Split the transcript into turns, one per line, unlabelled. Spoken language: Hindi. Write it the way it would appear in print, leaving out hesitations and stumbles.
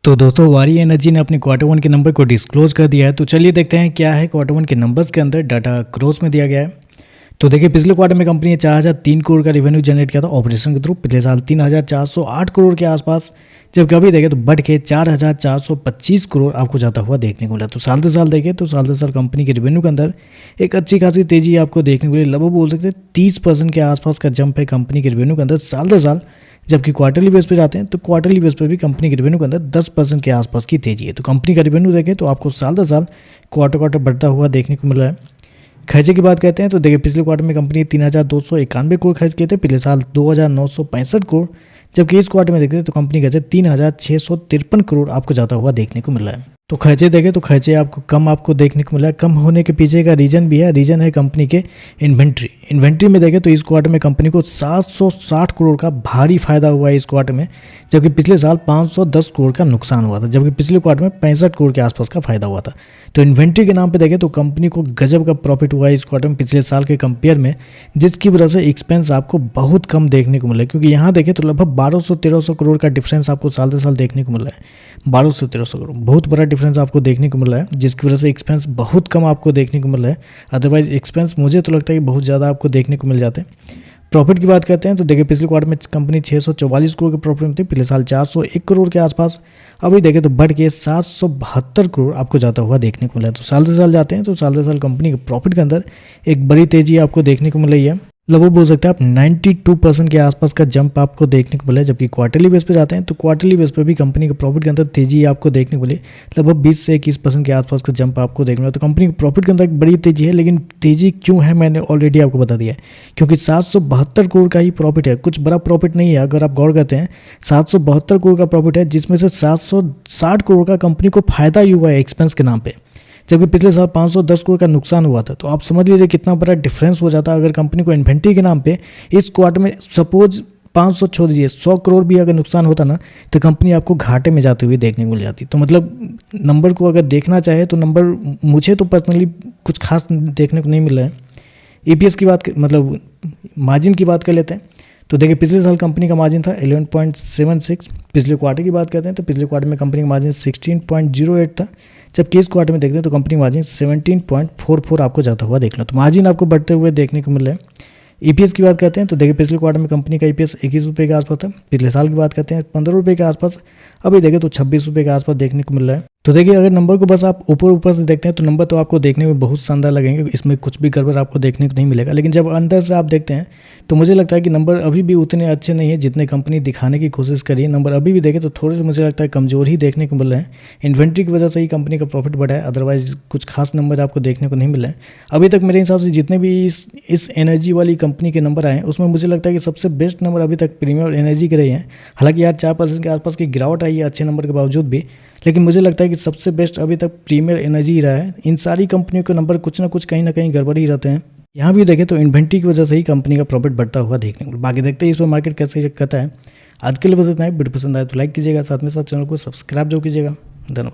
तो दोस्तों वारी एनर्जी ने अपने क्वार्टर वन के नंबर को डिस्क्लोज कर दिया है। तो चलिए देखते हैं क्या है क्वार्टर वन के नंबर्स के अंदर डाटा क्रोस में दिया गया है। तो देखिए पिछले क्वार्टर में कंपनी ने 4003 करोड़ का रेवेन्यू जनरेट किया था ऑपरेशन के थ्रू। पिछले साल 3408 करोड़ के आसपास, जबकि अभी देखें तो बढ़ के 4425 करोड़ आपको जाता हुआ देखने को मिला। तो साल से साल देखें तो साल से साल कंपनी के रेवेन्यू के अंदर एक अच्छी खासी तेजी आपको देखने को मिली। लगभग बोल सकते हैं 30% के आसपास का जंप है कंपनी के रेवेन्यू के अंदर साल से साल। जबकि क्वार्टरली बेस पे जाते हैं तो क्वार्टरली बेस पे भी कंपनी के रेवेन्यू के अंदर 10% के आसपास की तेजी है। तो कंपनी का रेवेन्यू देखें तो आपको साल से साल क्वार्टर बढ़ता हुआ देखने को मिल रहा है। खर्चे की बात करते हैं तो देखिए पिछले क्वार्टर में कंपनी 3291 करोड़ खर्च किए थे, पिछले साल 2965 करोड़, जबकि इस क्वार्टर में देखते हैं तो कंपनी खर्चे 3653 करोड़ आपको जाता हुआ देखने को मिल रहा है। तो खर्चे देखें तो खर्चे आपको देखने को मिला है। कम होने के पीछे का रीजन भी है, रीजन है कंपनी के इन्वेंट्री में देखें तो इस क्वार्टर में कंपनी को 760 करोड़ का भारी फायदा हुआ है इस क्वार्टर में, जबकि पिछले साल 510 करोड़ का नुकसान हुआ था, जबकि पिछले क्वार्टर में 65 करोड़ के आसपास का फायदा हुआ था। तो इन्वेंट्री के नाम पे देखें तो कंपनी को गजब का प्रॉफिट हुआ है इस क्वार्टर में पिछले साल के कंपेयर में, जिसकी वजह से एक्सपेंस आपको बहुत कम देखने को मिला है। क्योंकि यहाँ देखें तो लगभग 1200-1300 करोड़ का डिफरेंस आपको साल से साल देखने को मिला है। 1200-1300 करोड़ बहुत बड़ा डिफरेंस आपको देखने को मिल रहा है, जिसकी वजह से एक्सपेंस बहुत कम आपको देखने को मिल रहा है। अदरवाइज एक्सपेंस मुझे तो लगता है कि बहुत ज़्यादा आपको देखने को मिल जाते हैं। प्रॉफिट की बात करते हैं तो देखिए पिछले क्वार्टर में कंपनी 644 करोड़ के प्रॉफिट में थी, पिछले साल 401 करोड़ के आसपास, अभी देखें तो बढ़ के 772 करोड़ आपको जाता हुआ देखने को मिला है। तो साल से साल जाते हैं तो साल से साल कंपनी के प्रॉफिट के अंदर एक बड़ी तेजी आपको देखने को मिल रही है। लगभग बोल सकते हैं आप 92% के आसपास का जंप आपको देखने को मिला है। जबकि क्वार्टरली बेस पे जाते हैं तो क्वार्टरली बेस पे भी कंपनी के प्रॉफिट के अंदर तेजी आपको देखने को मिली, लगभग 20 से 21% के आसपास का जंप आपको देखने को मिला। तो कंपनी के प्रॉफिट के अंदर एक बड़ी तेजी है, लेकिन तेजी क्यों है मैंने ऑलरेडी आपको बता दिया है। क्योंकि 772 करोड़ का ही प्रॉफिट है, कुछ बड़ा प्रॉफिट नहीं है। अगर आप गौर करते हैं 772 करोड़ का प्रॉफिट है, जिसमें से 760 करोड़ का कंपनी को फायदा ही हुआ है एक्सपेंस के नाम पे, जबकि पिछले साल 510 करोड़ का नुकसान हुआ था। तो आप समझ लीजिए कितना बड़ा डिफरेंस हो जाता अगर कंपनी को इन्वेंट्री के नाम पे इस क्वार्टर में सपोज 500 छोड़ दीजिए 100 करोड़ भी अगर नुकसान होता ना, तो कंपनी आपको घाटे में जाते हुए देखने को मिल जाती। तो मतलब नंबर को अगर देखना चाहे तो नंबर मुझे तो पर्सनली कुछ खास देखने को नहीं मिला है। EPS की बात मतलब मार्जिन की बात कर लेते हैं तो देखिए पिछले साल कंपनी का मार्जिन था 11.76। पिछले क्वार्टर की बात करते हैं तो पिछले क्वार्टर में कंपनी का मार्जिन 16.08 था, जबकि इस क्वार्टर में देखते हैं तो कंपनी मार्जिन 17.44 आपको जाता हुआ देखना। तो मार्जिन आपको बढ़ते हुए देखने को मिल रहा है। EPS की बात करते हैं तो देखिए पिछले क्वार्टर में कंपनी का EPS 21 रुपये के आसपास था, पिछले साल की बात करते हैं 15 रुपये के आसपास, अभी देखें तो 26 रुपये के आसपास देखने को मिल रहा है। तो देखिए अगर नंबर को बस आप ऊपर से देखते हैं तो नंबर तो आपको देखने में बहुत शानदार लगेंगे, इसमें कुछ भी गड़बड़ आपको देखने को नहीं मिलेगा। लेकिन जब अंदर से आप देखते हैं तो मुझे लगता है कि नंबर अभी भी उतने अच्छे नहीं है जितने कंपनी दिखाने की कोशिश करी है। नंबर अभी भी देखें तो थोड़े से मुझे लगता है कमजोर ही देखने को मिल रहे हैं। इन्वेंट्री की वजह से ही कंपनी का प्रॉफिट बढ़ा है, अदरवाइज कुछ खास नंबर आपको देखने को नहीं मिला है अभी तक। मेरे हिसाब से जितने भी इस एनर्जी वाली कंपनी के नंबर आए उसमें मुझे लगता है कि सबसे बेस्ट नंबर अभी तक प्रीमियर एनर्जी के रहे हैं। हालांकि यार 4% के आसपास की गिरावट आई है अच्छे नंबर के बावजूद भी, लेकिन मुझे लगता है कि सबसे बेस्ट अभी तक प्रीमियर एनर्जी ही रहा है। इन सारी कंपनियों के नंबर कुछ ना कुछ कहीं ना कहीं गड़बड़ ही रहते हैं। यहाँ भी देखें तो इन्वेंट्री की वजह से ही कंपनी का प्रॉफिट बढ़ता हुआ देखने को। बाकी देखते हैं इस पर मार्केट कैसे रिएक्ट करता है। आज के लिए बस इतना ही। वीडियो पसंद आए तो लाइक कीजिएगा, साथ में साथ चैनल को सब्सक्राइब जो कीजिएगा। धन्यवाद।